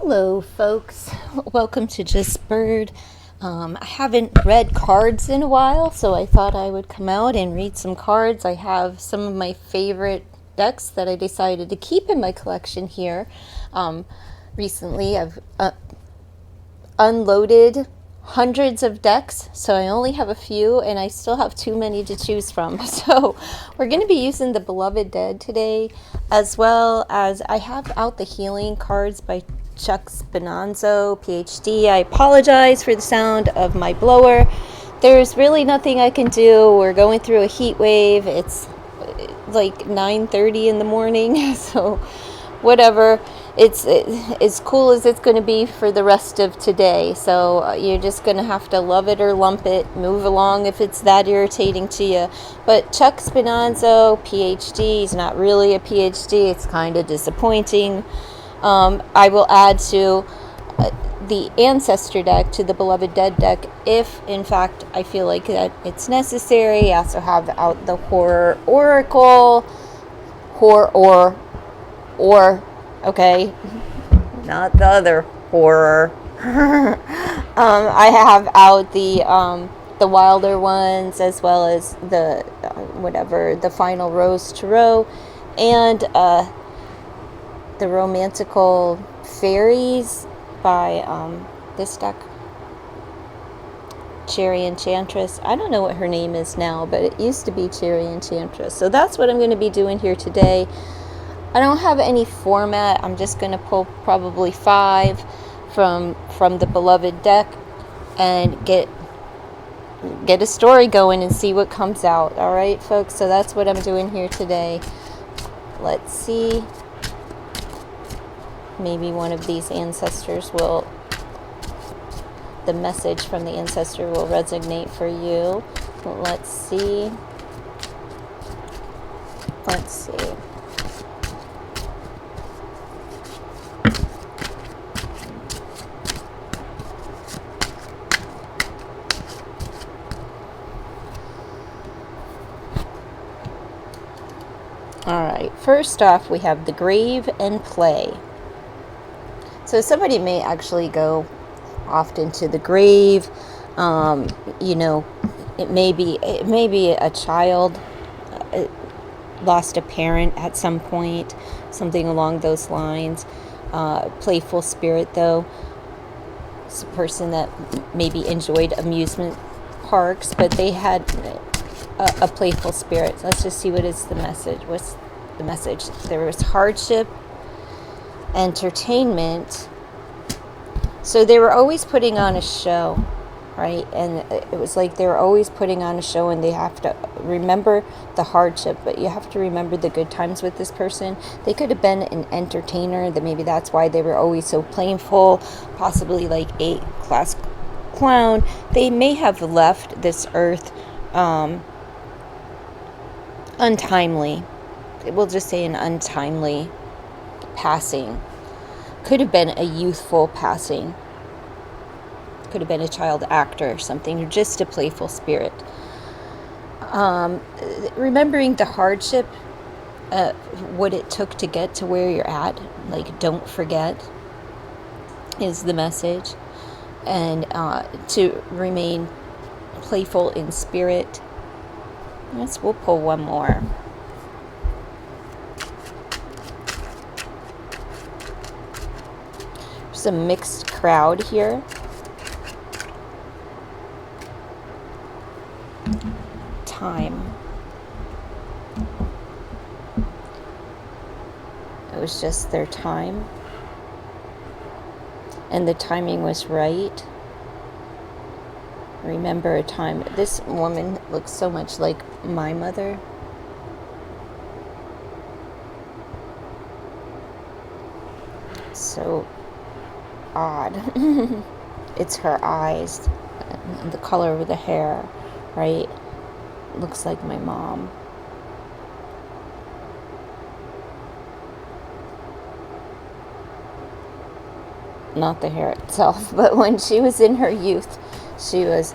Hello, folks. Welcome to Just Bird. I haven't read cards in a while, so I thought I would come out and read some cards. I have some of my favorite decks that I decided to keep in my collection here. Recently, I've unloaded hundreds of decks, so I only have a few, and I still have too many to choose from. So we're going to be using the Beloved Dead today, as well as I have out the Healing cards by Chuck Spinanzo, PhD. I apologize for the sound of my blower. There's really nothing I can do. We're going through a heat wave. It's like 9:30 in the morning, so whatever. It's as cool as it's going to be for the rest of today. So you're just going to have to love it or lump it, move along if it's that irritating to you. But Chuck Spinanzo, PhD, he's not really a PhD. It's kind of disappointing. I will add to the Ancestor deck to the Beloved Dead deck if, in fact, I feel like that it's necessary. I also have out the Horror Oracle. Okay, not the other horror. I have out the wilder ones, as well as the the final Rose Tarot, and the Romantical Fairies by this deck, Cherry Enchantress. I don't know what her name is now, but it used to be Cherry Enchantress. So that's what I'm going to be doing here today. I don't have any format. I'm just going to pull probably 5 from the Beloved deck and get a story going and see what comes out. All right, folks. So that's what I'm doing here today. Let's see. Maybe one of these ancestors the message from the ancestor will resonate for you. Let's see. All right, first off, we have the grave and play. So somebody may actually go off into the grave. It may be a child lost a parent at some point, something along those lines. Playful spirit, though. It's a person that maybe enjoyed amusement parks, but they had a playful spirit. Let's just see what is the message. What's the message? There was hardship, entertainment. So they were always putting on a show, right? And it was like they were always putting on a show, and they have to remember the hardship, but you have to remember the good times with this person. They could have been an entertainer, that maybe that's why they were always so playful, possibly like a class clown. They may have left this earth untimely. We'll just say an untimely passing. Could have been a youthful passing. Could have been a child actor or something, or just a playful spirit. Remembering the hardship, what it took to get to where you're at, like don't forget, is the message. And to remain playful in spirit. We'll pull one more. There's a mixed crowd here. Time. It was just their time. And the timing was right. Remember a time. This woman looks so much like my mother. So odd. It's her eyes and the color of the hair, right? Looks like my mom. Not the hair itself, but when she was in her youth, she was,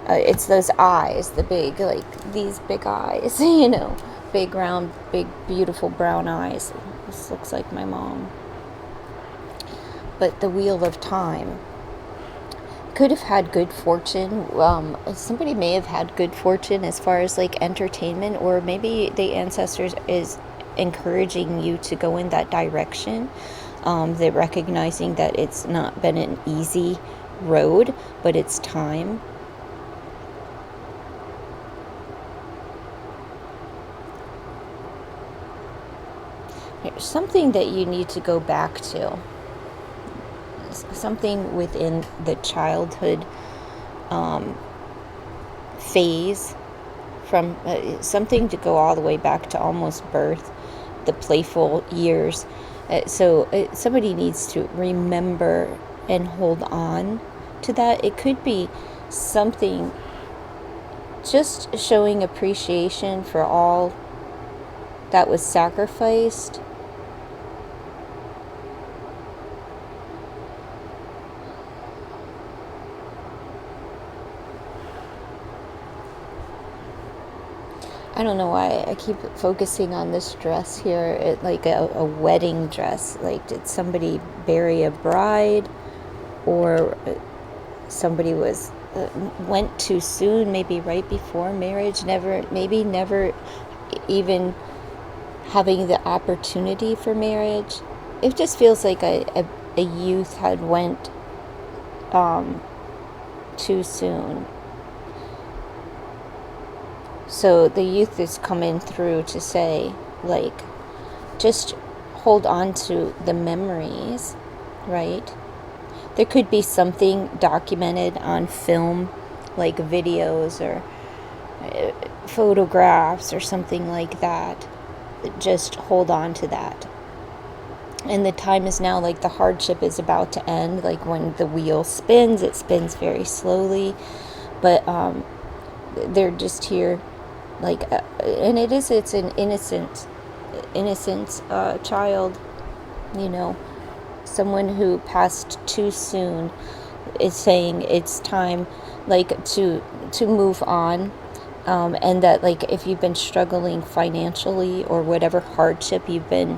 it's those eyes, the big, like these big eyes, big round, big beautiful brown eyes. This looks like my mom. but the wheel of time. Could have had good fortune. Somebody may have had good fortune as far as like entertainment, or maybe the ancestors is encouraging you to go in that direction. They're recognizing that it's not been an easy road, but it's time. There's something that you need to go back to. Something within the childhood phase, from something to go all the way back to almost birth, the playful years. So somebody needs to remember and hold on to that. It could be something just showing appreciation for all that was sacrificed. I don't know why I keep focusing on this dress here, like a wedding dress. Like, did somebody bury a bride, or somebody went too soon, maybe right before marriage, never even having the opportunity for marriage. It just feels like a youth had went too soon. So the youth is coming through to say, like, just hold on to the memories, right? There could be something documented on film, like videos or photographs or something like that. Just hold on to that. And the time is now, like the hardship is about to end. Like when the wheel spins, it spins very slowly. But they're just here. Like, and it's an innocent child, you know, someone who passed too soon is saying it's time, like, to move on, and that, like, if you've been struggling financially or whatever hardship you've been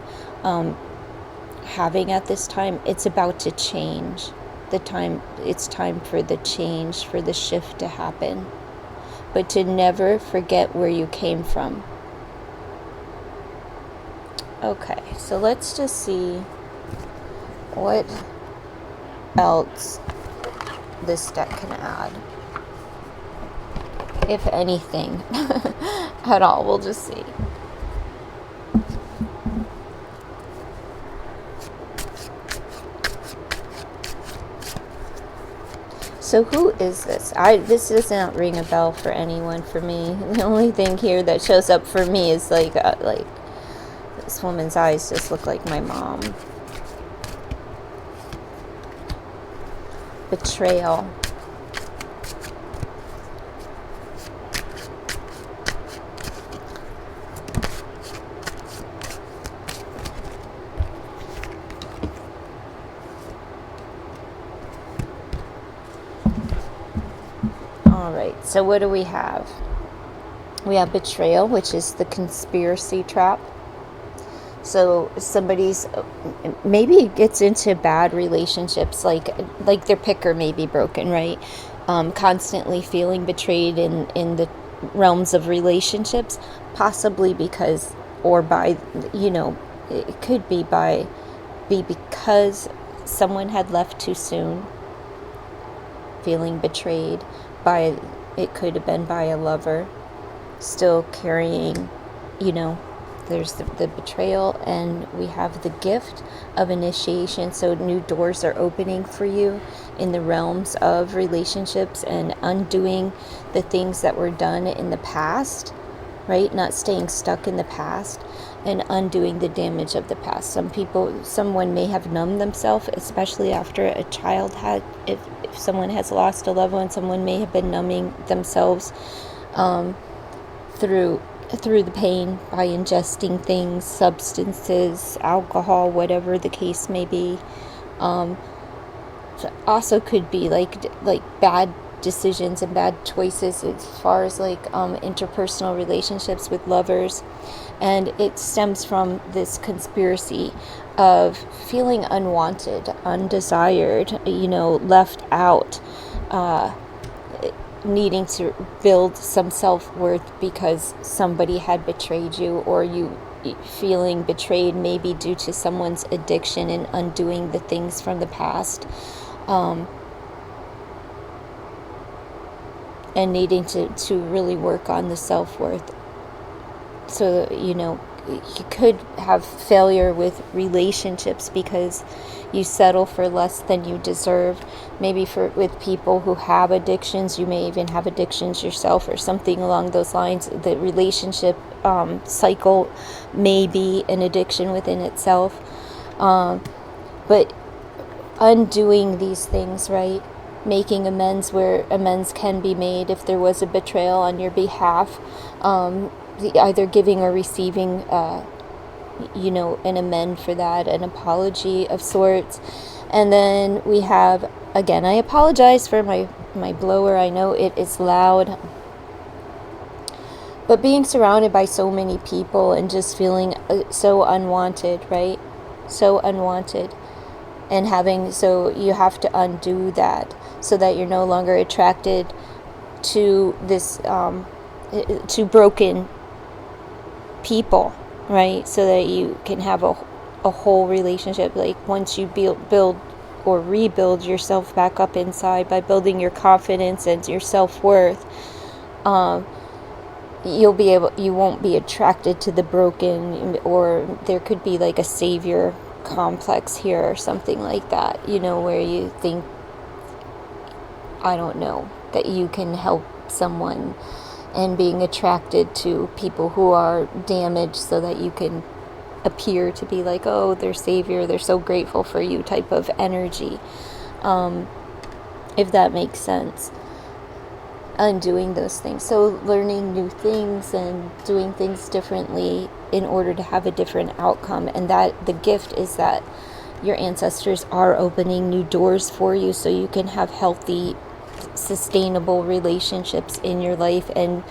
having at this time, it's about to change. It's time for the change, for the shift to happen. But to never forget where you came from. Okay, so let's just see what else this deck can add. If anything at all, we'll just see. So who is this? This does not ring a bell for anyone for me. The only thing here that shows up for me is like this woman's eyes just look like my mom. Betrayal. Alright, so what do we have? We have betrayal, which is the conspiracy trap. So somebody's maybe gets into bad relationships, like their picker may be broken, right? Constantly feeling betrayed in the realms of relationships, possibly because, or by, you know, it could be because someone had left too soon, feeling betrayed by, it could have been by a lover, still carrying, you know, there's the betrayal, and we have the gift of initiation. So new doors are opening for you in the realms of relationships and undoing the things that were done in the past, right? Not staying stuck in the past and undoing the damage of the past. Someone may have numbed themselves, especially after a child had, if someone has lost a loved one, someone may have been numbing themselves through the pain by ingesting things, substances, alcohol, whatever the case may be. Also could be like bad decisions and bad choices as far as like interpersonal relationships with lovers. And it stems from this conspiracy of feeling unwanted, undesired, left out, needing to build some self-worth because somebody had betrayed you, or you feeling betrayed maybe due to someone's addiction and undoing the things from the past, and needing to really work on the self-worth. So, you could have failure with relationships because you settle for less than you deserve. Maybe with people who have addictions, you may even have addictions yourself or something along those lines. The relationship cycle may be an addiction within itself. But undoing these things, right? Making amends where amends can be made if there was a betrayal on your behalf. Either giving or receiving, an amend for that, an apology of sorts. And then we have, again, I apologize for my blower. I know it is loud. But being surrounded by so many people and just feeling so unwanted, right? So unwanted. And so you have to undo that so that you're no longer attracted to this, to broken people, right? So that you can have a whole relationship. Like once you build or rebuild yourself back up inside by building your confidence and your self-worth, you won't be attracted to the broken, or there could be like a savior complex here or something like that, where you think, I don't know, that you can help someone, and being attracted to people who are damaged so that you can appear to be like, oh, they're savior, they're so grateful for you type of energy, if that makes sense. Undoing those things. So learning new things and doing things differently in order to have a different outcome. And that the gift is that your ancestors are opening new doors for you so you can have healthy, sustainable relationships in your life, and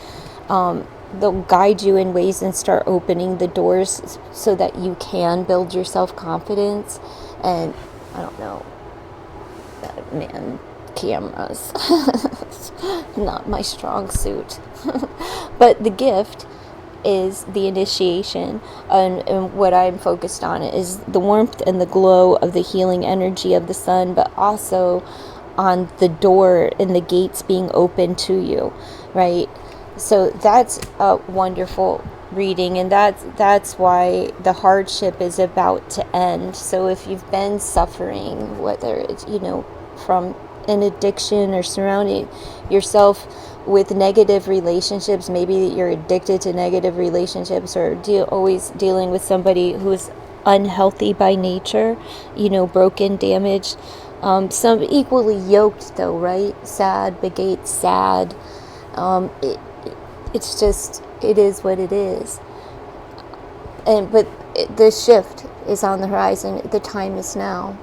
they'll guide you in ways and start opening the doors so that you can build your self-confidence. And I don't know, man, cameras not my strong suit. But the gift is the initiation, and what I'm focused on is the warmth and the glow of the healing energy of the sun, but also on the door and the gates being open to you, right? So that's a wonderful reading, and that's why the hardship is about to end. So if you've been suffering, whether it's from an addiction or surrounding yourself with negative relationships, maybe you're addicted to negative relationships, or always dealing with somebody who's unhealthy by nature, broken, damaged, some equally yoked though, right? Sad begates sad. It's just, it is what it is. But the shift is on the horizon. The time is now.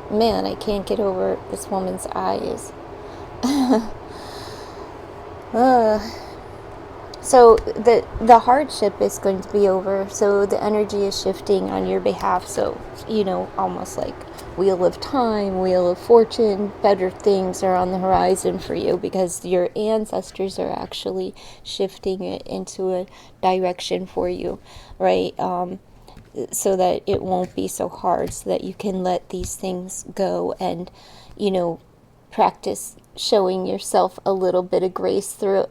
Man, I can't get over this woman's eyes. So the hardship is going to be over. So the energy is shifting on your behalf. So, almost like Wheel of Time, Wheel of Fortune, better things are on the horizon for you because your ancestors are actually shifting it into a direction for you, right? So that it won't be so hard, so that you can let these things go and, practice showing yourself a little bit of grace through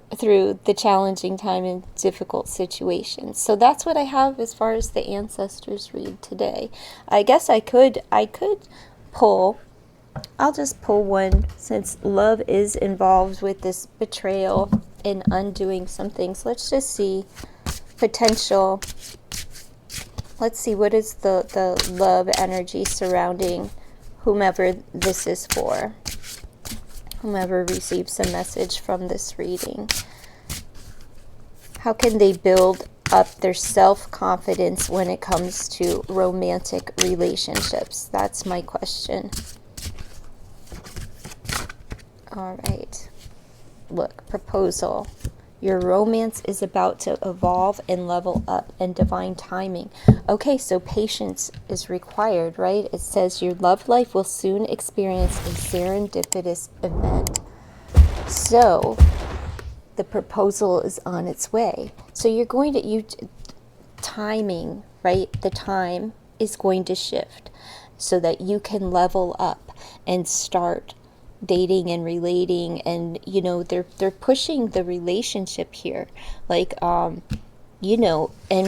the challenging time and difficult situations. So that's what I have as far as the ancestors read today. I guess I could pull, I'll just pull one, since love is involved with this betrayal and undoing some things. Let's just see potential. Let's see, what is the love energy surrounding whomever this is for? Whomever receives a message from this reading. How can they build up their self-confidence when it comes to romantic relationships? That's my question. All right. Look, proposal. Your romance is about to evolve and level up, and divine timing. Okay, so patience is required, right? It says your love life will soon experience a serendipitous event. So the proposal is on its way. So you're going to, timing, right? The time is going to shift so that you can level up and start dating and relating. And they're pushing the relationship here, like and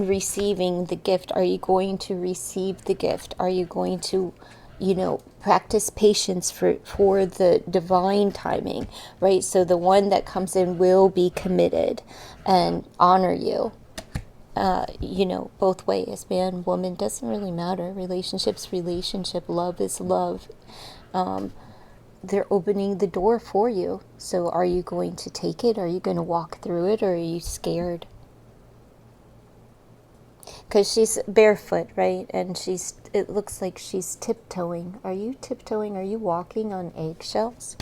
receiving the gift. Are you going to receive the gift? Are you going to practice patience for the divine timing, right? So the one that comes in will be committed and honor you, both ways, man, woman, doesn't really matter. Relationship's relationship, love is love. They're opening the door for you. So are you going to take it? Are you going to walk through it? Or are you scared? Because she's barefoot, right? And it looks like she's tiptoeing. Are you tiptoeing? Are you walking on eggshells?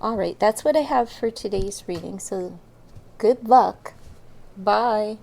All right, that's what I have for today's reading. So good luck. Bye.